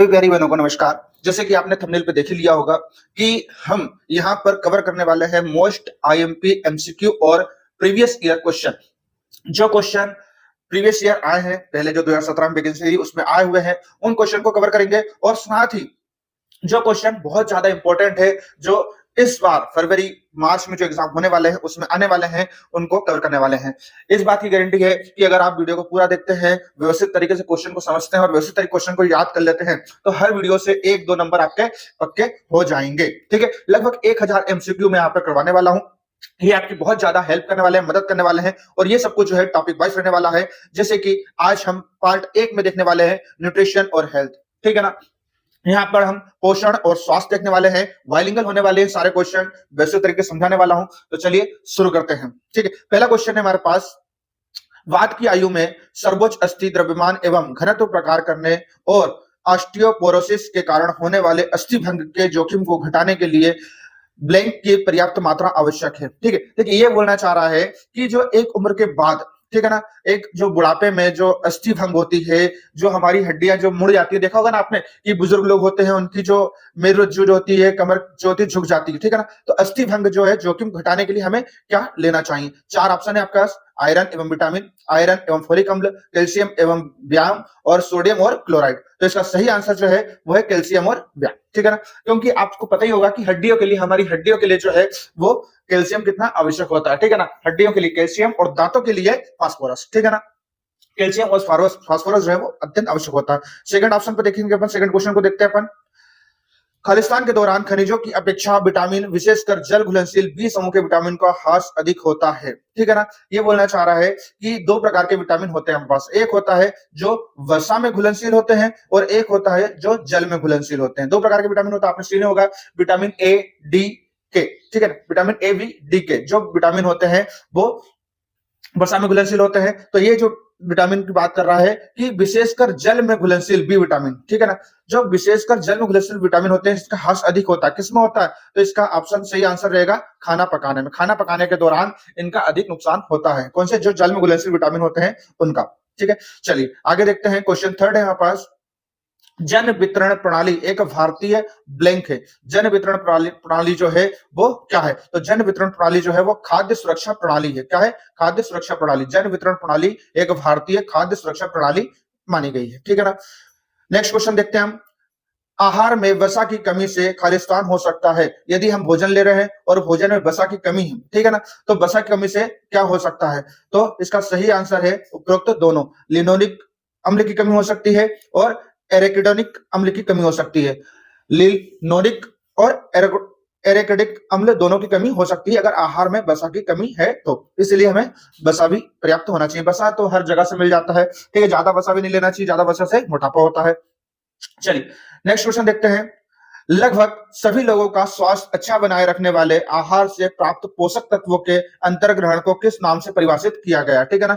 सभी प्यारी बहनों को नमस्कार। जैसे कि आपने थंबनेल पे देख ही लिया होगा कि हम यहाँ पर कवर करने वाले हैं मोस्ट आईएमपी एमसीक्यू और प्रीवियस ईयर क्वेश्चन। जो क्वेश्चन प्रीवियस ईयर आए हैं, पहले जो 2017 में वैकेंसी थी उसमें आए हुए हैं, उन क्वेश्चन को कवर करेंगे और साथ ही जो क्वेश्चन बहुत ज्यादा इंपॉर्टेंट है, जो इस बार फरवरी मार्च में जो एग्जाम होने वाले हैं उसमें आने वाले हैं, उनको कवर करने वाले हैं। इस बात की गारंटी है कि अगर आप वीडियो को पूरा देखते हैं, व्यवस्थित तरीके से क्वेश्चन को समझते हैं और व्यवस्थित तरीके क्वेश्चन को याद कर लेते हैं, तो हर वीडियो से 1-2 नंबर आपके पक्के हो जाएंगे। ठीक है, लगभग 1000 एमसीक्यू मैं यहाँ पर करवाने वाला हूँ। ये आपकी बहुत ज्यादा हेल्प करने वाले हैं, मदद करने वाले हैं और ये सब कुछ जो है टॉपिक वाइज रहने वाला है। जैसे कि आज हम पार्ट 1 में देखने वाले हैं न्यूट्रिशन और हेल्थ। ठीक है ना, यहाँ पर हम पोषण और स्वास्थ्य देखने वाले हैं, बाइलिंगुअल होने वाले हैं सारे क्वेश्चन, वैसे तरीके समझाने वाला हूं। तो चलिए शुरू करते हैं। ठीक है, पहला क्वेश्चन है हमारे पास, वात की आयु में सर्वोच्च अस्थि द्रव्यमान एवं घनत्व प्रकार करने और ऑस्टियोपोरोसिस के कारण होने वाले अस्थि भंग के जोखिम को घटाने के लिए ब्लैंक की पर्याप्त मात्रा आवश्यक है। ठीक है, देखिए ये बोलना चाह रहा है कि जो एक उम्र के बाद, ठीक है ना, एक जो बुढ़ापे में जो अस्थि भंग होती है, जो हमारी हड्डियां जो मुड़ जाती है, देखा होगा ना आपने कि बुजुर्ग लोग होते हैं उनकी जो मेरुज्जु जो होती है, कमर जो होती है झुक जाती है। ठीक है ना, तो अस्थि भंग जो है जोखिम घटाने के लिए हमें क्या लेना चाहिए? 4 ऑप्शन है आपके पास, आयरन एवं विटामिन, आयरन एवं फोलिक अम्ल, कैल्शियम एवं व्यायाम और सोडियम और क्लोराइड। तो इसका सही आंसर जो है वो है कैल्शियम और व्यायाम। ठीक है ना, क्योंकि आपको पता ही होगा कि हड्डियों के लिए, हमारी हड्डियों के लिए जो है वो कैल्शियम कितना आवश्यक होता है। ठीक है ना, हड्डियों के लिए कैल्शियम और दांतों के लिए फास्फोरस। ठीक है ना, कैल्शियम और फास्फोरस जो है वो अत्यंत आवश्यक होता है। सेकंड ऑप्शन पर देखेंगे अपन, सेकंड क्वेश्चन को देखते हैं अपन। खालिस्तान के दौरान खनिजों की अपेक्षा विटामिन, विशेषकर जल घुलनशील बी समूह के विटामिन का ह्रास अधिक होता है। ठीक है ना, ये बोलना चाह रहा है कि 2 प्रकार के विटामिन होते हैं हमारे पास। एक होता है जो वसा में घुलनशील होते हैं और एक होता है जो जल में घुलनशील होते हैं। 2 प्रकार के विटामिन होता है, आपने सुना होगा, विटामिन ए, डी, के। ठीक है ना, विटामिन ए, बी, डी, के जो विटामिन होते हैं वो वसा में घुलनशील होते हैं। तो ये जो विटामिन की बात कर रहा है कि विशेषकर जल में घुलनशील बी विटामिन। ठीक है ना, जो विशेषकर जल में घुलनशील विटामिन होते हैं इसका ह्रास अधिक होता है। किसमें होता है? तो इसका ऑप्शन सही आंसर रहेगा खाना पकाने में। खाना पकाने के दौरान इनका अधिक नुकसान होता है। कौन से? जो जल में घुलनशील विटामिन होते हैं उनका। ठीक है, चलिए आगे देखते हैं। क्वेश्चन थर्ड है हमारे पास, जन वितरण प्रणाली एक भारतीय ब्लैंक है। जन वितरण प्रणाली जो है वो क्या है? तो जन वितरण प्रणाली जो है वो खाद्य सुरक्षा प्रणाली है। क्या है? खाद्य सुरक्षा प्रणाली। जन वितरण प्रणाली एक भारतीय खाद्य सुरक्षा प्रणाली मानी गई है। ठीक है ना, नेक्स्ट क्वेश्चन देखते हैं हम। आहार में वसा की कमी से खालिस्तान हो सकता है। यदि हम भोजन ले रहे हैं और भोजन में वसा की कमी है, ठीक है ना, तो वसा की कमी से क्या हो सकता है? तो इसका सही आंसर है उपरोक्त दोनों। लिनोलिक अम्ल की कमी हो सकती है और एरेकिडोनिक अम्ल की कमी हो सकती है। लिनोलिक और एरेकिडिक अम्ल दोनों की कमी हो सकती है अगर आहार में वसा की कमी है तो। इसलिए हमें वसा भी पर्याप्त होना चाहिए। वसा तो हर जगह से मिल जाता है। ठीक है, ज्यादा वसा भी नहीं लेना चाहिए, ज्यादा वसा से मोटापा होता है। चलिए नेक्स्ट क्वेश्चन देखते हैं। लगभग सभी लोगों का स्वास्थ्य अच्छा बनाए रखने वाले आहार से प्राप्त पोषक तत्वों के अंतर्ग्रहण को किस नाम से परिभाषित किया गया? ठीक है ना,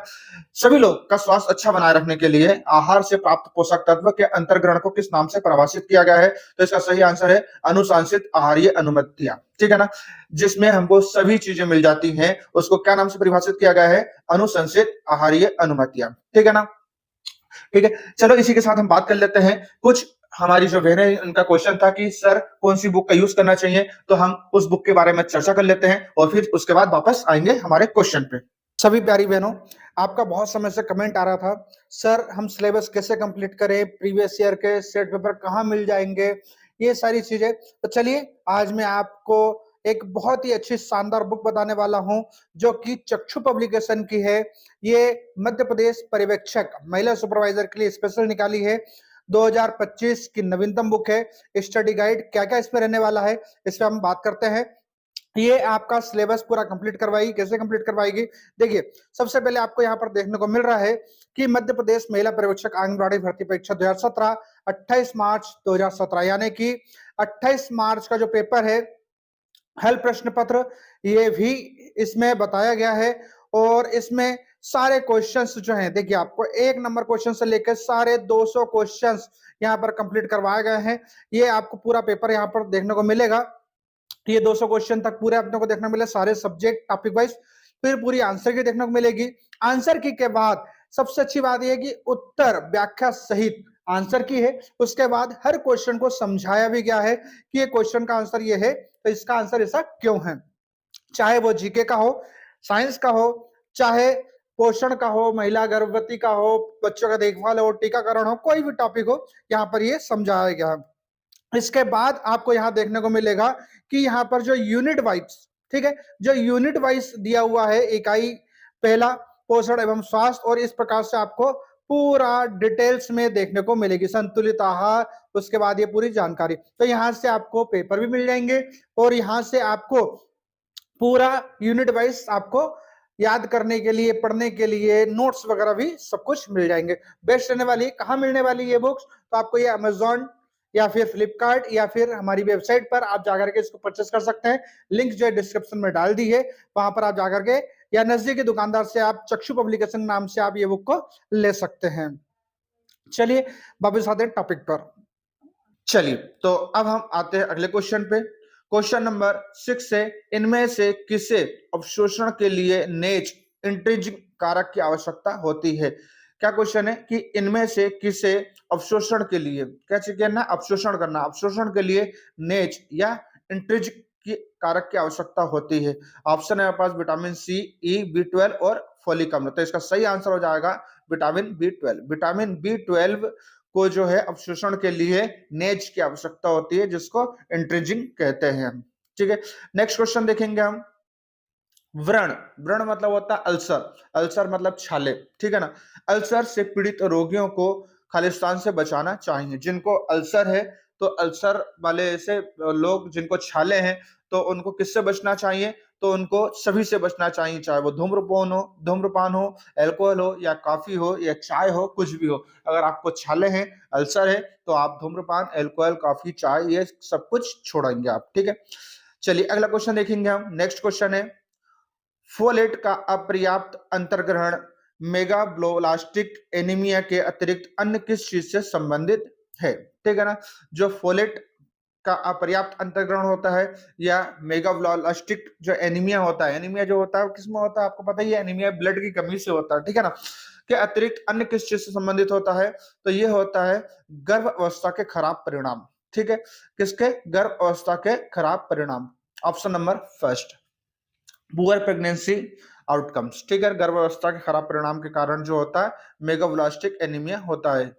सभी लोग का स्वास्थ्य अच्छा बनाए रखने के लिए आहार से प्राप्त पोषक तत्व के अंतर्ग्रहण को किस नाम से परिभाषित किया गया है? तो इसका सही आंसर है अनुशासित आहारीय अनुमतियां। ठीक है ना, जिसमें हमको सभी चीजें मिल जाती हैं उसको क्या नाम से परिभाषित किया गया है? अनुशंसित आहारीय अनुमतियां। ठीक है ना, ठीक है, चलो इसी के साथ हम बात कर लेते हैं। कुछ हमारी जो बहन है उनका क्वेश्चन था कि सर कौन सी बुक का यूज करना चाहिए, तो हम उस बुक के बारे में चर्चा कर लेते हैं और फिर उसके बाद वापस आएंगे हमारे क्वेश्चन पे। सभी प्यारी बहनों, आपका बहुत समय से कमेंट आ रहा था, सर हम सिलेबस कैसे कंप्लीट करें, प्रीवियस ईयर के सेट पेपर कहाँ मिल जाएंगे, ये सारी चीजें। तो चलिए आज मैं आपको एक बहुत ही अच्छी शानदार बुक बताने वाला हूं जो कि चक्षु पब्लिकेशन की है। ये मध्य प्रदेश पर्यवेक्षक महिला सुपरवाइजर के लिए स्पेशल निकाली है। 2025 की नवीनतम बुक है। स्टडी गाइड क्या क्या इसमें रहने वाला है इस पर हम बात करते हैं। ये आपका सिलेबस पूरा कंप्लीट करवाएगी। कैसे कंप्लीट करवाएगी? देखिए, सबसे पहले आपको यहाँ पर देखने को मिल रहा है कि मध्य प्रदेश महिला पर्यवेक्षक आंगनबाड़ी भर्ती परीक्षा 2017 28 मार्च 2017 यानी कि 28 मार्च का जो पेपर है हल प्रश्न पत्र, ये भी इसमें बताया गया है। और इसमें सारे क्वेश्चंस जो हैं, देखिए आपको 1 नंबर क्वेश्चन से लेकर सारे 200 क्वेश्चंस यहाँ पर कंप्लीट करवाए गए हैं। ये आपको पूरा पेपर यहाँ पर देखने को मिलेगा। ये 200 क्वेश्चन तक पूरे अपने को देखने को मिले, सारे सब्जेक्ट टॉपिक वाइज। फिर पूरी आंसर की देखने को मिलेगी। आंसर की के बाद सबसे अच्छी बात यह है कि उत्तर व्याख्या सहित आंसर की है। उसके बाद हर क्वेश्चन को समझाया भी गया है कि ये क्वेश्चन का आंसर ये है, तो इसका आंसर ऐसा क्यों है। चाहे वो जीके का हो, साइंस का हो, चाहे पोषण का हो, महिला गर्भवती का हो, बच्चों का देखभाल हो, टीकाकरण हो, कोई भी टॉपिक हो, यहाँ पर ये समझाया गया है। इसके बाद आपको यहां देखने को मिलेगा कि यहां पर जो यूनिट वाइज, ठीक है, जो यूनिट वाइज दिया हुआ है, इकाई पहला पोषण एवं स्वास्थ्य, और इस प्रकार से आपको पूरा डिटेल्स में देखने को मिलेगी, संतुलित आहार, उसके बाद ये पूरी जानकारी। तो यहां से आपको पेपर भी मिल जाएंगे और यहां से आपको पूरा यूनिट वाइज आपको याद करने के लिए, पढ़ने के लिए नोट्स वगैरह भी सब कुछ मिल जाएंगे। बेस्ट रहने वाली, कहाँ मिलने वाली ये बुक्स, तो आपको ये अमेजॉन या फिर फ्लिपकार्ट या फिर हमारी वेबसाइट पर आप जाकर के इसको परचेस कर सकते हैं। लिंक जो है डिस्क्रिप्शन में डाल दी है, वहां पर आप जाकर के या नजदीकी दुकानदार से आप चक्षु पब्लिकेशन नाम से आप ये बुक को ले सकते हैं। चलिए वापस आते हैं टॉपिक पर। चलिए, तो अब हम आते हैं अगले क्वेश्चन पे। क्वेश्चन नंबर 6 से, इनमें से किसे अवशोषण के लिए नेज इंट्रिंसिक कारक की आवश्यकता होती है। क्या क्वेश्चन है कि इनमें से किसे अवशोषण के लिए, क्या चाहिए करना, अवशोषण करना, अवशोषण के लिए नेज या इंट्रिंसिक की कारक की आवश्यकता होती है। ऑप्शन है हमारे पास विटामिन सी, ई, बी12 और फोलिक अम्ल। तो इसका सही आंसर हो जाएगा विटामिन बी12। विटामिन बी12 को जो है अवशोषण के लिए नेज की आवश्यकता होती है, जिसको इंट्रिंसिक कहते हैं। ठीक है, नेक्स्ट क्वेश्चन देखेंगे हम। व्रण, व्रण मतलब होता है अल्सर, अल्सर मतलब छाले, ठीक है ना। अल्सर से पीड़ित रोगियों को खालिस्तान से बचाना चाहिए। जिनको अल्सर है, तो अल्सर वाले ऐसे लोग जिनको छाले हैं, तो उनको किससे बचना चाहिए, तो उनको सभी से बचना चाहिए, चाहे वो धूम्रपान हो, अल्कोहल हो, या कॉफी हो, या चाय हो, कुछ भी हो। अगर आपको छाले हैं, अल्सर है, तो आप धूम्रपान, अल्कोहल, कॉफी, चाय, ये सब कुछ छोड़ेंगे आप। ठीक है, चलिए अगला क्वेश्चन देखेंगे हम। नेक्स्ट क्वेश्चन है, फोलेट का अपर्याप्त अंतर्ग्रहण मेगाब्लोब्लास्टिक एनीमिया के अतिरिक्त अन्य किस चीज से संबंधित है। ठीक है ना, जो फोलेट का अपर्याप्त अंतर्ग्रहण होता है, या मेगाब्लोब्लास्टिक जो एनीमिया होता है, एनीमिया जो होता है किसमें होता है, आपको पता ही है, एनीमिया ब्लड की कमी से होता है, ठीक है ना, के अतिरिक्त अन्य किस चीज से संबंधित होता है, तो ये होता है गर्भ अवस्था के खराब परिणाम। ठीक है, किसके, गर्भ अवस्था के खराब परिणाम। Option number first, poor pregnancy outcomes. ठीक है, गर्भावस्था के खराब परिणाम के कारण जो होता है मेगाब्लास्टिक एनीमिया होता है।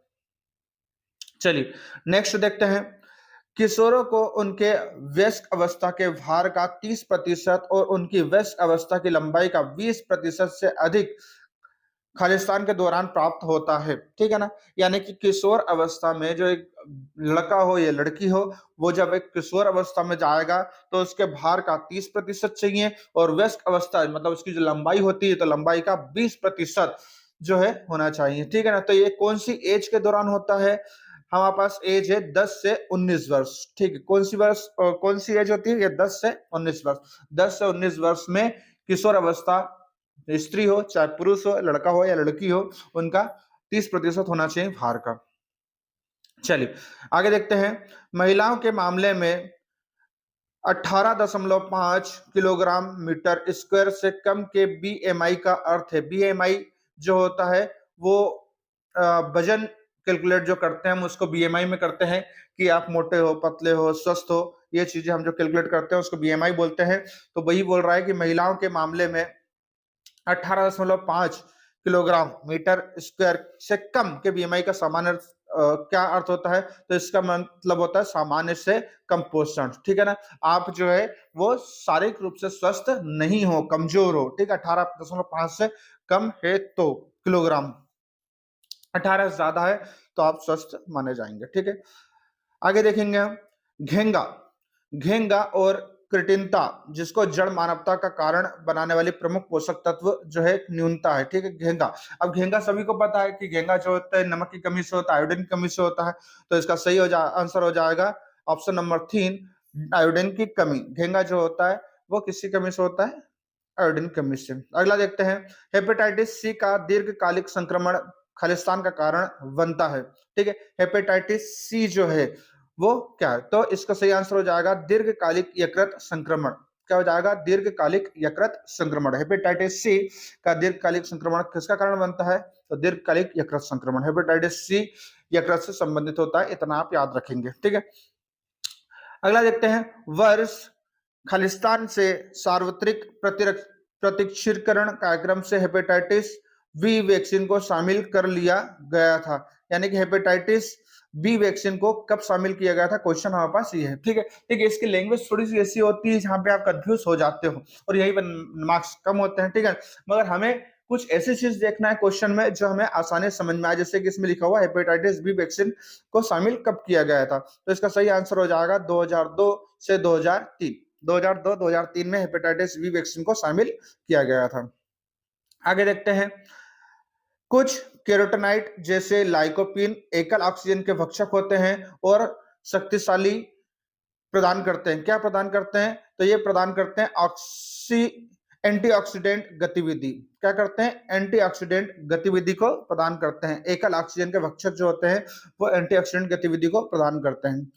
चलिए नेक्स्ट देखते हैं, किशोरों को उनके वयस्क अवस्था के भार का 30% और उनकी वयस्क अवस्था की लंबाई का 20% से अधिक खालिस्तान के दौरान प्राप्त होता है। ठीक है ना, यानी कि किशोर अवस्था में जो एक लड़का हो या लड़की हो, वो जब एक किशोर अवस्था में जाएगा, तो उसके भार का 30% चाहिए, और वयस्क अवस्था मतलब उसकी जो लंबाई होती है, तो लंबाई का 20% जो है होना चाहिए। ठीक है ना, तो ये कौन सी एज के दौरान होता है, हमारे पास एज है 10 से 19 वर्ष। ठीक है, कौन सी एज होती है, ये 10 से 19 वर्ष। 10 से 19 वर्ष में किशोर अवस्था, स्त्री हो चाहे पुरुष हो, लड़का हो या लड़की हो, उनका 30% होना चाहिए भार का। चलिए आगे देखते हैं, महिलाओं के मामले में 18.5 किलोग्राम मीटर स्क्वायर से कम के बीएमआई का अर्थ है। बीएमआई जो होता है वो वजन कैलकुलेट जो करते हैं हम उसको बीएमआई में करते हैं, कि आप मोटे हो, पतले हो, स्वस्थ हो, ये चीजें हम जो कैलकुलेट करते हैं उसको बीएमआई बोलते हैं। तो वही बोल रहा है कि महिलाओं के मामले में 18.5 किलोग्राम मीटर स्क्वायर से कम के बीएमआई का सामान्य क्या अर्थ होता है, तो इसका मतलब होता है सामान्य से कम पोषण। ठीक है ना, आप जो है वो शारीरिक रूप से स्वस्थ नहीं हो, कमजोर हो। ठीक है, 18.5 से कम है तो किलोग्राम, 18 से ज्यादा है तो आप स्वस्थ माने जाएंगे। ठीक है, आगे देखेंगे हम, घेंगा, घेंगा और कृटिनता, जिसको जड़ मानवता का कारण बनाने वाली प्रमुख पोषक तत्व जो है न्यूनता है। ठीक है, घेंगा, अब घेंगा सभी को पता है कि घेंगा जो होता है नमक की कमी से होता है, आयोडीन की कमी से होता है, तो इसका सही आंसर हो जाएगा ऑप्शन नंबर 3, आयोडीन की कमी। घेंगा जो होता है वो किसकी कमी से होता है, आयोडीन की कमी से। अगला देखते हैं, हेपेटाइटिस सी का दीर्घकालिक संक्रमण खालिस्तान का कारण बनता है। ठीक है, हेपेटाइटिस सी जो है वो क्या है, तो इसका सही आंसर हो जाएगा दीर्घकालिक यकृत संक्रमण। क्या हो जाएगा, दीर्घकालिक यकृत संक्रमण। हेपेटाइटिस सी का दीर्घकालिक संक्रमण किसका कारण बनता है, तो दीर्घकालिक यकृत संक्रमण। हेपेटाइटिस सी यकृत से संबंधित होता है, इतना आप याद रखेंगे, ठीक है। अगला देखते हैं, वर्ष खालिस्तान से सार्वत्रिक प्रतिक्षीकरण कार्यक्रम से हेपेटाइटिस बी वैक्सीन को शामिल कर लिया गया था। यानी कि हेपेटाइटिस बी वैक्सीन को कब शामिल किया गया था, क्वेश्चन हमारे पास ये है, ठीक है। ठीक है, इसकी लैंग्वेज थोड़ी सी ऐसी होती है जहां पे आप कंफ्यूज हो जाते हो और यही मार्क्स कम होते हैं, ठीक है। मगर हमें कुछ ऐसी चीज देखना है क्वेश्चन में जो हमें आसानी से समझ में आए, जैसे कि इसमें लिखा हुआ हेपेटाइटिस बी वैक्सीन को शामिल कब किया गया था, तो इसका सही आंसर हो जाएगा 2002 से 2003। 2002-2003 में हेपेटाइटिस बी वैक्सीन को शामिल किया गया था। आगे देखते हैं, कुछ केरोटिनाइड जैसे लाइकोपीन एकल ऑक्सीजन के भक्षक होते हैं और शक्तिशाली प्रदान करते हैं। क्या प्रदान करते हैं, तो ये प्रदान करते हैं एंटीऑक्सीडेंट गतिविधि। क्या करते हैं, एंटीऑक्सीडेंट गतिविधि को प्रदान करते हैं। एकल ऑक्सीजन के भक्षक जो होते हैं वो एंटीऑक्सीडेंट गतिविधि को प्रदान करते हैं।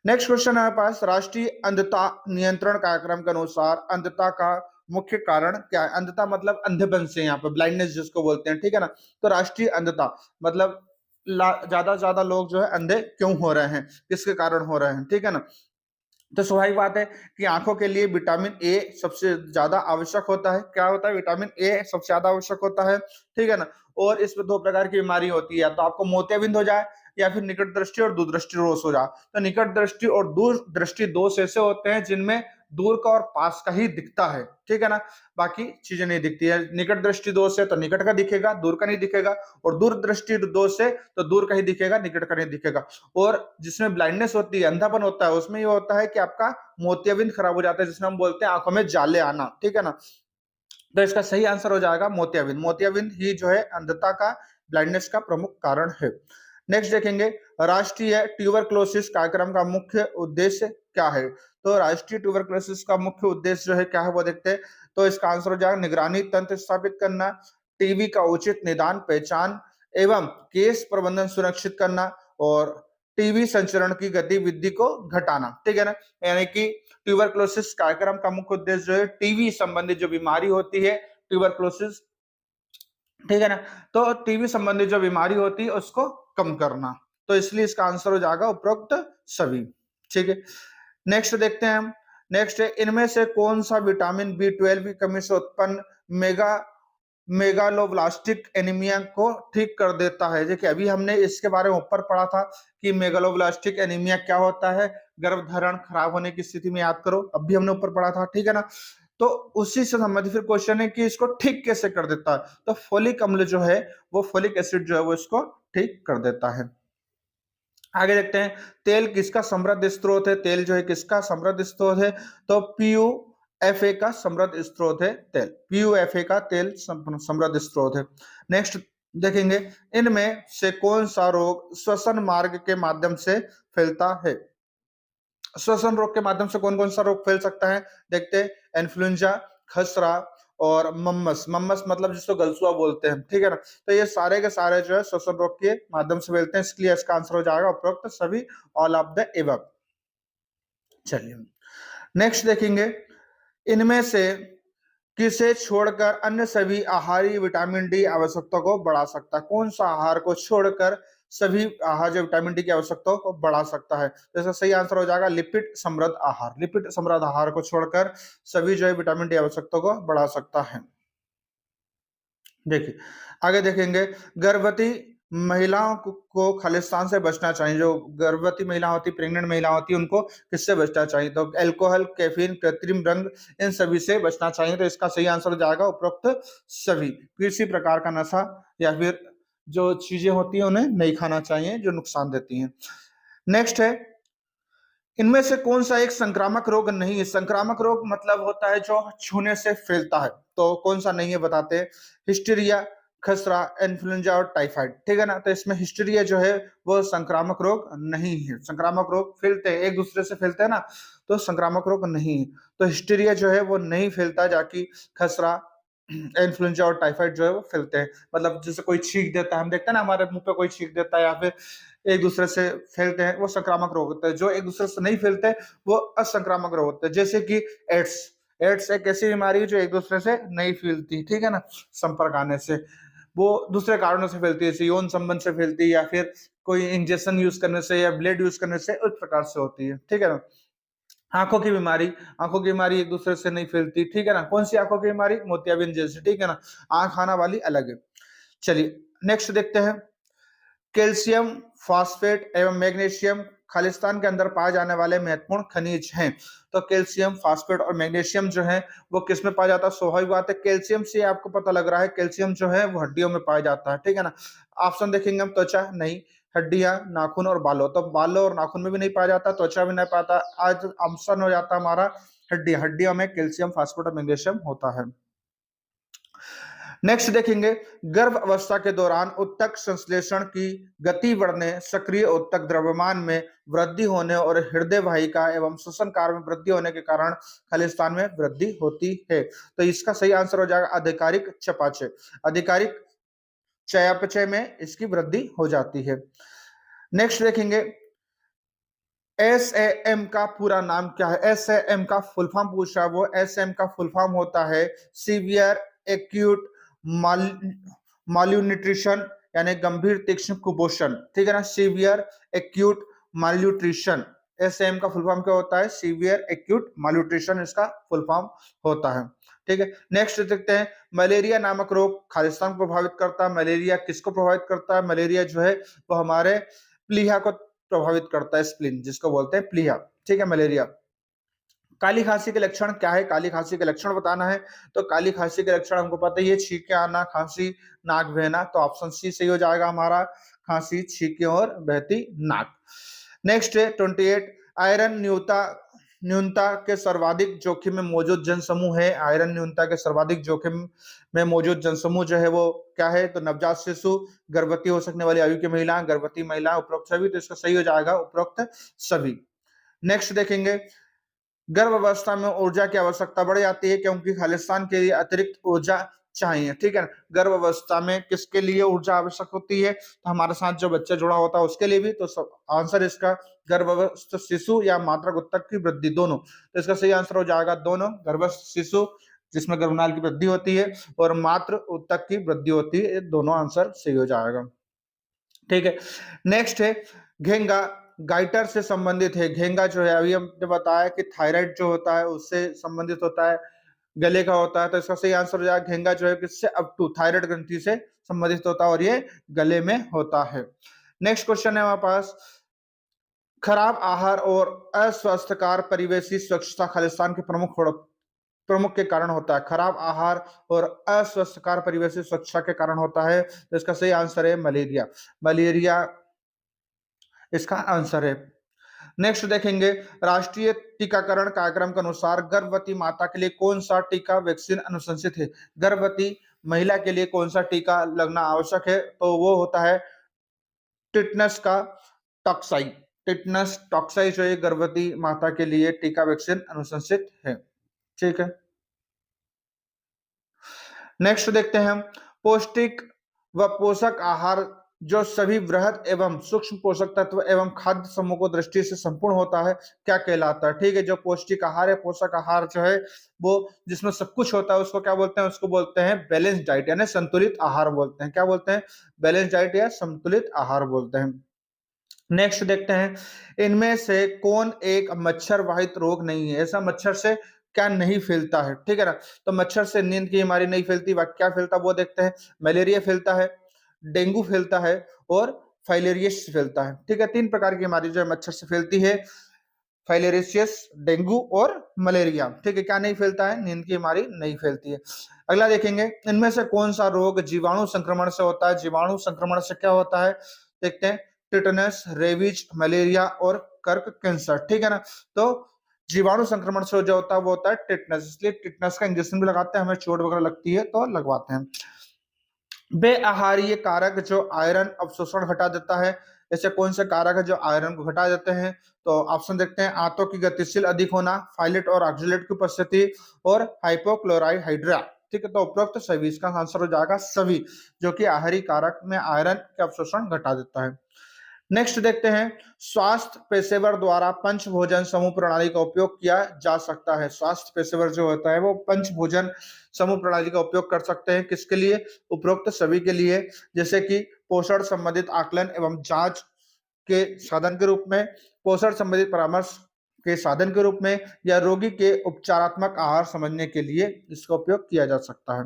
नेक्स्ट क्वेश्चन है हमारे पास, राष्ट्रीय अंधता नियंत्रण कार्यक्रम के अनुसार अंधता का मुख्य कारण क्या है। अंधता मतलब अंधेपन से, यहाँ पे ब्लाइंडनेस जिसको बोलते हैं, ठीक है ना। तो राष्ट्रीय अंधता मतलब ज्यादा से ज्यादा लोग जो है अंधे क्यों हो रहे हैं, किसके कारण हो रहे हैं, ठीक है ना। तो स्वाभाविक बात है कि आंखों के लिए विटामिन ए सबसे ज्यादा आवश्यक होता है। क्या होता है, विटामिन ए सबसे ज्यादा आवश्यक होता है, ठीक है ना। और इसमें दो प्रकार की बीमारी होती है, तो आपको मोतियाबिंद हो जाए या फिर निकट दृष्टि और दूर दृष्टि दोष हो जाए। तो निकट दृष्टि और दूर दृष्टि दोष ऐसे होते हैं जिनमें दूर का और पास का ही दिखता है, ठीक है ना, बाकी चीजें नहीं दिखती है। निकट दृष्टि दोष है तो निकट का दिखेगा, दूर का नहीं दिखेगा, और दूर दृष्टि दोष है तो दूर का ही दिखेगा, निकट का नहीं दिखेगा। और जिसमें ब्लाइंडनेस होती है, अंधापन होता है, उसमें ये होता है कि आपका मोतियाबिंद खराब हो जाता है, जिसमें हम बोलते हैं आंखों में जाले आना, ठीक है ना। तो इसका सही आंसर हो जाएगा मोतियाबिंद। मोतियाबिंद ही जो है अंधता का, ब्लाइंडनेस का प्रमुख कारण है। नेक्स्ट देखेंगे, राष्ट्रीय ट्यूबरक्लोसिस कार्यक्रम का मुख्य उद्देश्य क्या है। तो राष्ट्रीय ट्यूबरक्लोसिस का मुख्य उद्देश्य जो है क्या है वो देखते हैं। तो इसका आंसर हो जाएगा निगरानी तंत्र स्थापित करना, टीबी का उचित निदान पहचान एवं केस प्रबंधन सुनिश्चित करना, और टीबी संचरण की गतिविधि को घटाना, ठीक है ना। यानी कि ट्यूबरक्लोसिस कार्यक्रम का मुख्य उद्देश्य जो है टीबी संबंधित जो बीमारी होती है, ट्यूबरक्लोसिस, ठीक है ना, तो टीबी संबंधित जो बीमारी होती है उसको कम करना। तो इसलिए इसका आंसर हो जाएगा उपरोक्त सभी, ठीक है। नेक्स्ट देखते हैं हम, नेक्स्ट है, इनमें से कौन सा विटामिन बी12 की कमी से उत्पन्न मेगालोब्लास्टिक एनीमिया को ठीक कर देता है। देखिए अभी हमने इसके बारे में ऊपर पढ़ा था कि मेगालोब्लास्टिक एनीमिया क्या होता है, गर्भधारण खराब होने की स्थिति में, याद करो, अभी हमने ऊपर पढ़ा था, ठीक है ना। तो उसी से संबंधित फिर क्वेश्चन है कि इसको ठीक कैसे कर देता है। तो फोलिक अम्ल जो है वो, फोलिक एसिड जो है वो इसको ठीक कर देता है। आगे देखते हैं, तेल किसका समृद्ध स्रोत है। तेल जो है किसका समृद्ध स्रोत है, तो पीयूएफए का समृद्ध स्रोत है तेल। पीयूएफए का तेल समृद्ध स्रोत है। नेक्स्ट देखेंगे, इनमें से कौन सा रोग श्वसन मार्ग के माध्यम से फैलता है। श्वसन रोग के माध्यम से कौन कौन सा रोग फैल सकता है, देखते हैं, इन्फ्लुएंजा, खसरा और मम्मस। मम्मस मतलब जिसको गलसुआ बोलते हैं, ठीक है ना। तो ये सारे के सारे जो है श्वसन रोग के माध्यम से फैलते हैं, इसलिए इसका आंसर हो जाएगा उपरोक्त सभी, ऑल ऑफ द एबव। चलिए नेक्स्ट देखेंगे, इनमें से किसे छोड़कर अन्य सभी आहारी विटामिन डी आवश्यकता को बढ़ा सकता है। कौन सा आहार को छोड़कर सभी आहार जो विटामिन डी की आवश्यकता को बढ़ा सकता है। तो इसका सही आंसर हो जाएगा लिपिड समृद्ध आहार। लिपिड समृद्ध आहार को छोड़कर सभी जो है विटामिन डी आवश्यकता को बढ़ा सकता है। देखिए आगे देखेंगे, गर्भवती महिलाओं को खालिस्तान से बचना चाहिए। जो गर्भवती महिला होती, प्रेग्नेंट महिला होती है, उनको किससे बचना चाहिए, तो अल्कोहल, कैफीन, कृत्रिम रंग, इन सभी से बचना चाहिए। तो इसका सही आंसर हो जाएगा उपरोक्त सभी। किसी प्रकार का नशा या फिर जो चीजें होती है उन्हें नहीं खाना चाहिए जो नुकसान देती हैं। नेक्स्ट है, इनमें से कौन सा एक संक्रामक रोग नहीं है। संक्रामक रोग मतलब होता है जो छूने से फैलता है, तो कौन सा नहीं है बताते हैं। हिस्टीरिया, खसरा, इन्फ्लुएंजा और टाइफाइड, ठीक है ना। तो इसमें हिस्टीरिया जो है वो संक्रामक रोग नहीं है। संक्रामक रोग फैलते हैं, एक दूसरे से फैलते हैं ना, तो संक्रामक रोग नहीं है। तो हिस्टीरिया जो है वो नहीं फैलता, जाकि खसरा, इन्फ्लुएंजा और टाइफाइड जो है वो फैलते हैं। मतलब जैसे कोई छींक देता है, हम देखते हैं ना हमारे मुंह पे कोई छींक देता है या फिर एक दूसरे से फैलते हैं, वो संक्रामक रोग होते हैं। जो एक दूसरे से नहीं फैलते वो असंक्रामक रोग होते हैं, जैसे कि एड्स। एड्स एक ऐसी बीमारी है जो एक दूसरे से नहीं फैलती, ठीक है ना, संपर्क आने से। वो दूसरे कारणों से फैलती है, जैसे यौन संबंध से फैलती है या फिर कोई इंजेक्शन यूज करने से या ब्लेड यूज करने से, उस प्रकार से होती है, ठीक है ना। आंखों की बीमारी, आंखों की बीमारी एक दूसरे से नहीं फैलती, ठीक है ना। कौन सी आंखों की बीमारी? मोतियाबिंद जैसे, ठीक है ना। आंख आना वाली अलग है। चलिए नेक्स्ट देखते हैं। कैल्शियम, फॉस्फेट एवं मैग्नीशियम खालिस्तान के अंदर पाए जाने वाले महत्वपूर्ण खनिज हैं। तो कैल्शियम, फॉस्फेट और मैग्नीशियम जो है वो किस में पाया जाता है? स्वाभाविक बात है, कैल्शियम से आपको पता लग रहा है, कैल्शियम जो है वो हड्डियों में पाया जाता है, ठीक है ना। ऑप्शन देखेंगे हम, त्वचा नहीं, हड्डियां, नाखून और बालों। तो बालों और नाखून में भी नहीं पाया जाता, त्वचा भी नहीं पाता। आज ऑप्शन हो जाता हमारा हड्डियां। हड्डियों में कैल्शियम, फॉस्फेट और मैग्नीशियम होता है। नेक्स्ट देखेंगे, गर्भ अवस्था के दौरान उत्तक संश्लेषण की गति बढ़ने, सक्रिय उत्तक द्रव्यमान में वृद्धि होने और हृदय वाहिका एवं श्वसन कार्य में वृद्धि होने के कारण खालिस्तान में वृद्धि होती है। तो इसका सही आंसर हो जाएगा आधिकारिक चयापचय। आधिकारिक चयापचय में इसकी वृद्धि हो जाती है। नेक्स्ट देखेंगे, एसएएम का पूरा नाम क्या है? एसएएम का फुल फॉर्म पूछ रहा है वो। एसएएम का फुल फॉर्म होता है सीवियर एक्यूट माल्यून्यूट्रिशन, यानी गंभीर तीक्ष्ण कुपोषण, ठीक है ना। सीवियर एक्यूट माल्यूट्रिशन, एसएएम का फुल फॉर्म क्या होता है? सीवियर एक्यूट माल्यूट्रिशन इसका फुल फॉर्म होता है, ठीक है। नेक्स्ट देखते हैं, मलेरिया नामक रोग खालिस्तान को प्रभावित करता है। मलेरिया किसको प्रभावित करता है? मलेरिया जो है वो हमारे प्लीहा को प्रभावित करता है, स्प्लीन जिसको बोलते हैं प्लीहा, ठीक है, मलेरिया। काली खांसी के लक्षण क्या है? काली खांसी के लक्षण बताना है। तो काली खांसी के लक्षण हमको पता है, ये छींके आना, खांसी, नाक बहना। तो ऑप्शन सी सही हो जाएगा हमारा, खांसी, छींके और बहती नाक। नेक्स्ट है 28, आयरन न्यूनता के सर्वाधिक जोखिम में मौजूद जनसमूह है। आयरन न्यूनता के सर्वाधिक जोखिम में मौजूद जनसमूह जो है वो क्या है? तो नवजात शिशु, गर्भवती हो सकने वाली आयु की महिला, गर्भवती महिला, उपरोक्त सभी। तो इसका सही हो जाएगा उपरोक्त सभी। नेक्स्ट देखेंगे, गर्भ अवस्था में ऊर्जा की आवश्यकता बढ़ जाती है क्योंकि खालिस्तान के लिए अतिरिक्त ऊर्जा चाहिए, ठीक है। गर्भ अवस्था में किसके लिए ऊर्जा आवश्यक होती है? तो हमारे साथ जो बच्चा जुड़ा होता है उसके लिए भी। तो सब आंसर इसका गर्भस्थ शिशु या मातृ उत्तक की वृद्धि, दोनों। तो इसका सही आंसर हो जाएगा दोनों, गर्भस्थ शिशु जिसमें गर्भनाल की वृद्धि होती है और मातृ उत्तक की वृद्धि होती है, ये दोनों आंसर सही हो जाएगा, ठीक है। नेक्स्ट है, घेंगा गाइटर से संबंधित है। घेंगा जो है अभी हमने बताया कि थायराइड जो होता है उससे संबंधित होता है, गले का होता है। तो इसका सही आंसर हो जाएगा घेंगा जो है किससे? अप टू थायराइड ग्रंथि से संबंधित होता है और ये गले में होता है। नेक्स्ट क्वेश्चन है हमारे पास, खराब आहार और अस्वास्थ्यकर परिवेशी स्वच्छता खालिस्तान के प्रमुख के कारण होता है। खराब आहार और अस्वस्थकर परिवेशी स्वच्छता के कारण होता है। तो इसका सही आंसर है मलेरिया। मलेरिया इसका आंसर है। नेक्स्ट देखेंगे, राष्ट्रीय टीकाकरण कार्यक्रम के अनुसार गर्भवती माता के लिए कौन सा टीका वैक्सीन अनुशंसित है? गर्भवती महिला के लिए कौन सा टीका लगना आवश्यक है? तो वो होता है टिटनस का टॉक्साई। टिटनस टॉक्साई जो है गर्भवती माता के लिए टीका वैक्सीन अनुशंसित है, ठीक है। नेक्स्ट देखते हैं हम, पौष्टिक व पोषक आहार जो सभी वृहद एवं सूक्ष्म पोषक तत्व एवं खाद्य समूह को दृष्टि से संपूर्ण होता है क्या कहलाता है? ठीक है, जो पौष्टिक आहार है, पोषक आहार जो है वो जिसमें सब कुछ होता है उसको क्या बोलते हैं? उसको बोलते हैं बैलेंस डाइट, यानी संतुलित आहार बोलते हैं। क्या बोलते हैं? बैलेंस डाइट या संतुलित आहार बोलते हैं। नेक्स्ट देखते हैं, इनमें से कौन एक मच्छर वाहित रोग नहीं है? ऐसा मच्छर से क्या नहीं फैलता है, ठीक है ना। तो मच्छर से नींद की बीमारी नहीं फैलती, क्या फैलता वो देखते हैं। मलेरिया फैलता है, डेंगू फैलता है और फाइलेरियस फैलता है, ठीक है। 3 प्रकार की बीमारी जो है मच्छर से फैलती है, फाइलेरियस, डेंगू और मलेरिया, ठीक है। क्या नहीं फैलता है? नींद की बीमारी नहीं फैलती है। अगला देखेंगे, इनमें से कौन सा रोग जीवाणु संक्रमण से होता है? जीवाणु संक्रमण से क्या होता है देखते हैं, टिटनस, रेबीज, मलेरिया और कर्क कैंसर, ठीक है ना। तो जीवाणु संक्रमण से जो होता है वो होता है टिटनस, इसलिए टिटनस का इंजेक्शन भी लगाते हैं, हमें चोट वगैरह लगती है तो लगवाते हैं। बेआहारीय कारक जो आयरन अवशोषण घटा देता है, ऐसे कौन से कारक है जो आयरन को घटा देते हैं? तो ऑप्शन देखते हैं, आंतों की गतिशील अधिक होना, फाइलेट और ऑक्सलेट की उपस्थिति और हाइपोक्लोराइड हाइड्रा। ठीक है, तो उपरोक्त सभी, इसका आंसर हो जाएगा सभी, जो कि आहारी कारक में आयरन के अवशोषण घटा देता है। नेक्स्ट देखते हैं, स्वास्थ्य पेशेवर द्वारा पंच भोजन समूह प्रणाली का उपयोग किया जा सकता है। स्वास्थ्य पेशेवर जो होता है वो पंच भोजन समूह प्रणाली का उपयोग कर सकते हैं, किसके लिए? उपरोक्त सभी के लिए, जैसे कि पोषण संबंधित आकलन एवं जांच के साधन के रूप में, पोषण संबंधित परामर्श के साधन के रूप में, या रोगी के उपचारात्मक आहार समझने के लिए इसका उपयोग किया जा सकता है।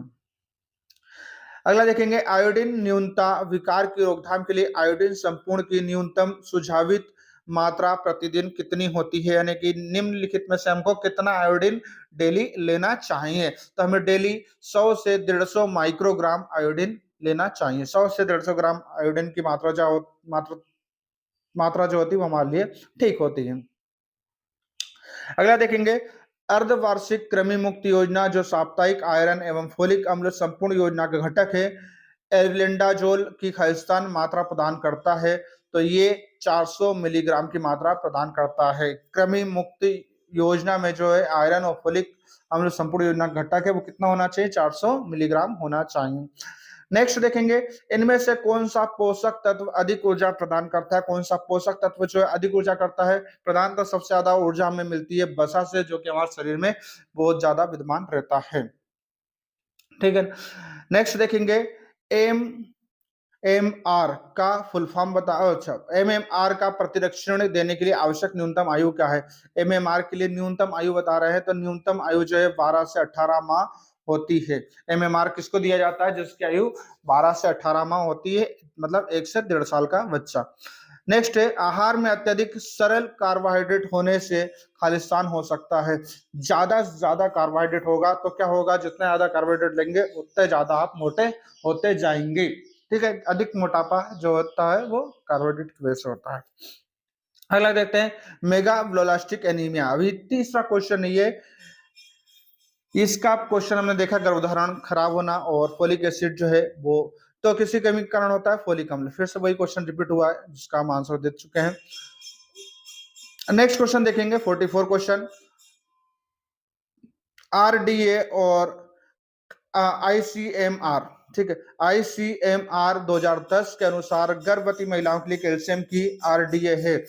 अगला देखेंगे, आयोडीन न्यूनता विकार की रोकथाम के लिए आयोडीन संपूर्ण की न्यूनतम सुझावित मात्रा प्रतिदिन कितनी होती है, यानी कि निम्नलिखित में से हमको कितना आयोडीन डेली लेना चाहिए? तो हमें डेली 100 से 150 माइक्रोग्राम आयोडीन लेना चाहिए। 100 से 150 ग्राम आयोडीन की मात्रा जो होती है वो हमारे लिए ठीक होती है। अगला देखेंगे, अर्धवार्षिक कृमि मुक्त योजना जो साप्ताहिक आयरन एवं फोलिक अम्ल संपूर्ण योजना का घटक है, एल्बेंडाजोल की खालिस्तान मात्रा प्रदान करता है, तो ये 400 मिलीग्राम की मात्रा प्रदान करता है। कृमि मुक्ति योजना में जो है आयरन और फोलिक अम्ल संपूर्ण योजना का घटक है वो कितना होना चाहिए? 400 मिलीग्राम होना चाहिए। नेक्स्ट देखेंगे, इनमें से कौन सा पोषक तत्व अधिक ऊर्जा प्रदान करता है? कौन सा पोषक तत्व जो है अधिक ऊर्जा करता है? प्रदान तो सबसे ज्यादा ऊर्जा हमें मिलती है वसा से, जो कि हमारे शरीर में बहुत ज्यादा विद्यमान रहता है। ठीक है, नेक्स्ट देखेंगे, एम एम आर का फुल फॉर्म बताओ। अच्छा, एमएमआर का प्रतिरक्षण देने के लिए आवश्यक न्यूनतम आयु क्या है? एमएमआर के लिए न्यूनतम आयु बता रहे हैं, तो न्यूनतम आयु जो है 12 से 18 माह होती है। एमएमआर किसको दिया जाता है? जिसकी आयु 12 से 18 माह होती है, मतलब 1 से 1.5 साल का बच्चा। नेक्स्ट है, आहार में अत्यधिक सरल कार्बोहाइड्रेट होने से खालिस्तान हो सकता है। ज्यादा से ज्यादा कार्बोहाइड्रेट होगा तो क्या होगा? जितना ज्यादा कार्बोहाइड्रेट लेंगे उतने ज्यादा आप मोटे होते जाएंगे। ठीक है, अधिक मोटापा जो होता है वो कार्बोहाइड्रेट की वजह से होता है। अगला देखते हैं, मेगाब्लोब्लास्टिक एनीमिया। अभी तीसरा क्वेश्चन ये, इसका क्वेश्चन हमने देखा, गर्भधारण खराब होना और फोलिक एसिड जो है वो तो किसी कमी के कारण होता है, फोलिक अम्ल। फिर से वही क्वेश्चन रिपीट हुआ है जिसका हम आंसर दे चुके हैं। नेक्स्ट क्वेश्चन देखेंगे, 44 क्वेश्चन, आरडीए और आईसीएमआर। ठीक है, आईसीएमआर 2010 के अनुसार गर्भवती महिलाओं के लिए कैल्शियम की आरडीए है।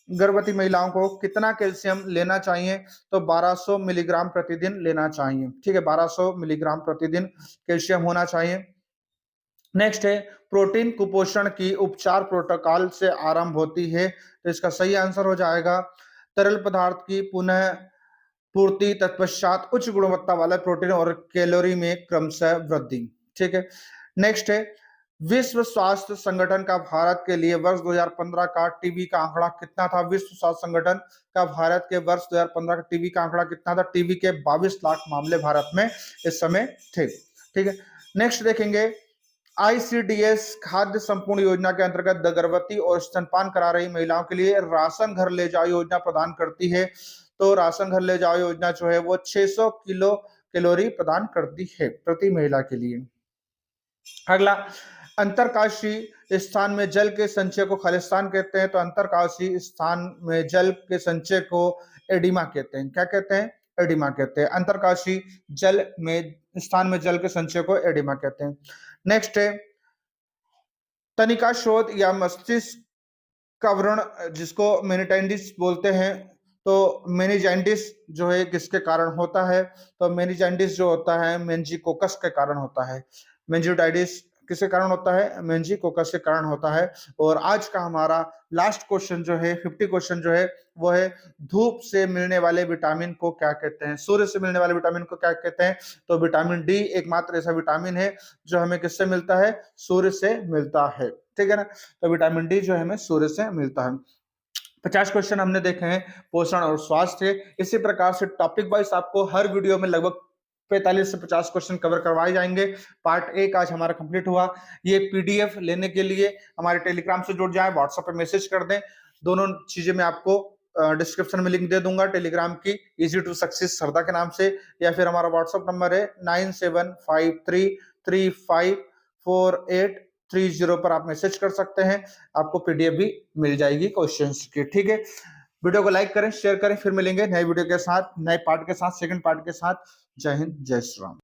गर्भवती महिलाओं को कितना कैल्शियम लेना चाहिए? तो 1200 मिलीग्राम प्रतिदिन लेना चाहिए। ठीक है, 1200 मिलीग्राम प्रतिदिन कैल्शियम होना चाहिए। नेक्स्ट है, प्रोटीन कुपोषण की उपचार प्रोटोकॉल से आरंभ होती है, तो इसका सही आंसर हो जाएगा तरल पदार्थ की पुनः पूर्ति तत्पश्चात उच्च गुणवत्ता वाला प्रोटीन और कैलोरी में क्रमशः वृद्धि। ठीक है, नेक्स्ट है, विश्व स्वास्थ्य संगठन का भारत के लिए वर्ष 2015 का टीबी का आंकड़ा कितना था? विश्व स्वास्थ्य संगठन का भारत के वर्ष 2015 का टीबी का आंकड़ा कितना था? टीबी के 22 लाख मामले भारत में इस समय थे। ठीक है, नेक्स्ट देखेंगे, आईसीडीएस खाद्य संपूर्ण योजना के अंतर्गत गर्भवती और स्तनपान करा रही महिलाओं के लिए राशन घर ले जाओ योजना प्रदान करती है, तो राशन घर ले जाओ योजना जो है वो 600 किलो कैलोरी प्रदान करती है प्रति महिला के लिए। अगला, अंतरकाशीय स्थान में जल के संचय को खालिस्तान कहते हैं, तो अंतरकाशीय स्थान में जल के संचय को एडिमा कहते हैं। क्या कहते हैं? एडिमा कहते हैं। अंतरकाशीय जल में स्थान में जल के संचय को एडिमा कहते हैं। नेक्स्ट है, तनिका शोध या मस्तिष्क का व्रण जिसको मेनिंजाइटिस बोलते हैं, तो मेनिंजाइटिस जो है किसके कारण होता है? तो मेनिंजाइटिस जो होता है मेनिंजिकोकस के कारण होता है। मेनिंजाइटिस किसके कारण होता है? मेनिंजिकोकस के कारण होता है। और आज का हमारा लास्ट क्वेश्चन जो है 50 क्वेश्चन जो है वो है, धूप से मिलने वाले विटामिन को क्या कहते हैं? सूर्य से मिलने वाले विटामिन को क्या कहते हैं? तो विटामिन डी एकमात्र ऐसा विटामिन है जो हमें किससे मिलता है? सूर्य से मिलता है। ठीक है ना, तो विटामिन डी जो है हमें सूर्य से मिलता है। 50 क्वेश्चन हमने देखे हैं पोषण और स्वास्थ्य। इसी प्रकार से टॉपिक वाइज आपको हर वीडियो में लगभग 45 से 50 क्वेश्चन कवर करवाए जाएंगे। पार्ट 1 आज हमारा कंप्लीट हुआ। ये पीडीएफ लेने के लिए हमारे टेलीग्राम से जुड़ जाएं, व्हाट्सएप पे मैसेज कर दें। दोनों चीजें मैं आपको डिस्क्रिप्शन में लिंक दे दूंगा, टेलीग्राम की इजी टू सक्सेस सरदा के नाम से, या फिर हमारा व्हाट्सएप नंबर है 9753354830 पर आप मैसेज कर सकते हैं। आपको पीडीएफ भी मिल जाएगी क्वेश्चंस की। ठीक है, वीडियो को लाइक करें, शेयर करें। फिर मिलेंगे नए वीडियो के साथ, नए पार्ट के साथ, सेकंड पार्ट के साथ। जय हिंद, जय श्री राम।